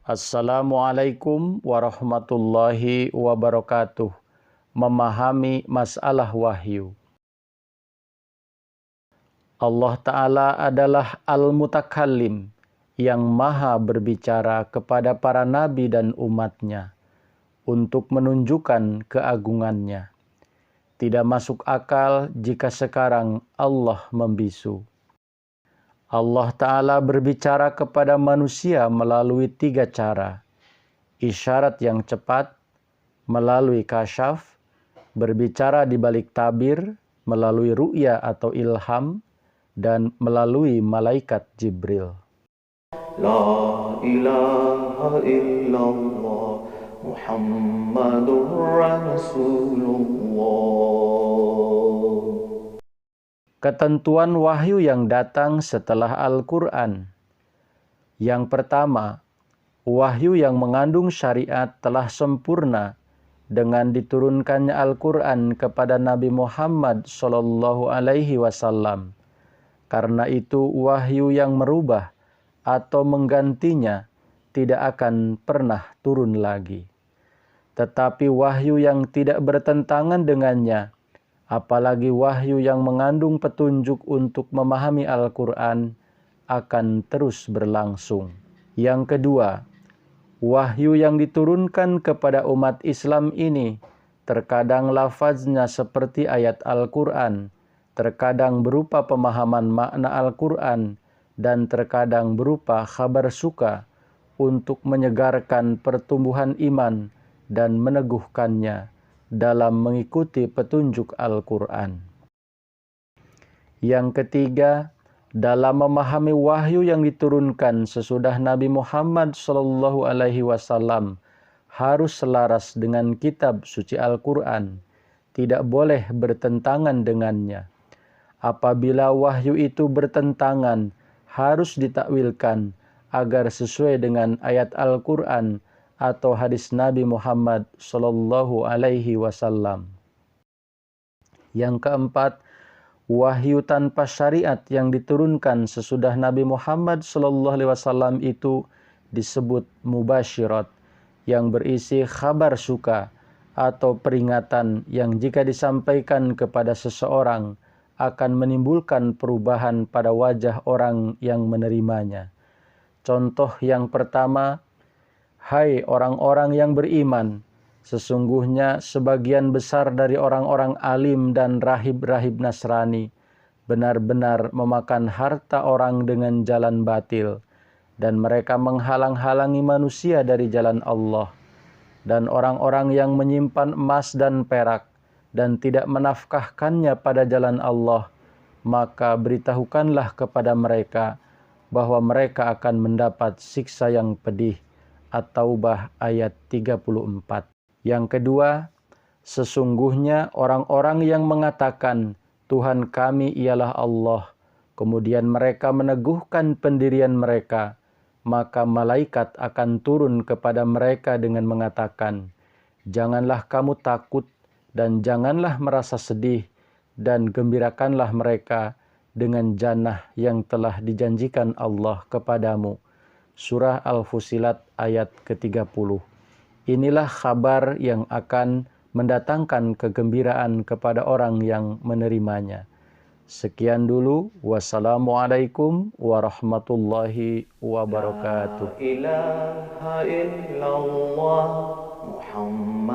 Assalamualaikum warahmatullahi wabarakatuh. Memahami masalah wahyu. Allah Ta'ala adalah Al-Mutakallim yang maha berbicara kepada para nabi dan umatnya untuk menunjukkan keagungannya. Tidak masuk akal jika sekarang Allah membisu. Allah Ta'ala berbicara kepada manusia melalui 3 cara. Isyarat yang cepat, melalui kasyaf, berbicara di balik tabir, melalui ru'ya atau ilham, dan melalui malaikat Jibril. La ilaha illallah Muhammadur Rasulullah. Ketentuan wahyu yang datang setelah Al-Quran. Yang pertama, wahyu yang mengandung syariat telah sempurna dengan diturunkannya Al-Quran kepada Nabi Muhammad SAW. Karena itu wahyu yang merubah atau menggantinya tidak akan pernah turun lagi. Tetapi wahyu yang tidak bertentangan dengannya, apalagi wahyu yang mengandung petunjuk untuk memahami Al-Quran, akan terus berlangsung. Yang kedua, wahyu yang diturunkan kepada umat Islam ini terkadang lafaznya seperti ayat Al-Quran, terkadang berupa pemahaman makna Al-Quran, dan terkadang berupa kabar suka untuk menyegarkan pertumbuhan iman dan meneguhkannya dalam mengikuti petunjuk Al-Quran. Yang ketiga, dalam memahami wahyu yang diturunkan sesudah Nabi Muhammad SAW harus selaras dengan kitab suci Al-Quran, tidak boleh bertentangan dengannya. Apabila wahyu itu bertentangan, harus ditakwilkan agar sesuai dengan ayat Al-Quran atau hadis Nabi Muhammad SAW. Yang keempat, wahyu tanpa syariat yang diturunkan sesudah Nabi Muhammad SAW itu disebut mubasyirat, yang berisi kabar suka atau peringatan yang jika disampaikan kepada seseorang akan menimbulkan perubahan pada wajah orang yang menerimanya. Contoh yang pertama, hai orang-orang yang beriman, sesungguhnya sebagian besar dari orang-orang alim dan rahib-rahib Nasrani benar-benar memakan harta orang dengan jalan batil, dan mereka menghalang-halangi manusia dari jalan Allah. Dan orang-orang yang menyimpan emas dan perak dan tidak menafkahkannya pada jalan Allah, maka beritahukanlah kepada mereka bahwa mereka akan mendapat siksa yang pedih. At-Taubah ayat 34. Yang kedua, sesungguhnya orang-orang yang mengatakan Tuhan kami ialah Allah, kemudian mereka meneguhkan pendirian mereka, maka malaikat akan turun kepada mereka dengan mengatakan, janganlah kamu takut dan janganlah merasa sedih, dan gembirakanlah mereka dengan jannah yang telah dijanjikan Allah kepadamu. Surah Al-Fusilat ayat ke-30. Inilah kabar yang akan mendatangkan kegembiraan kepada orang yang menerimanya. Sekian dulu. Wassalamualaikum warahmatullahi wabarakatuh. La ilaha illallah Muhammad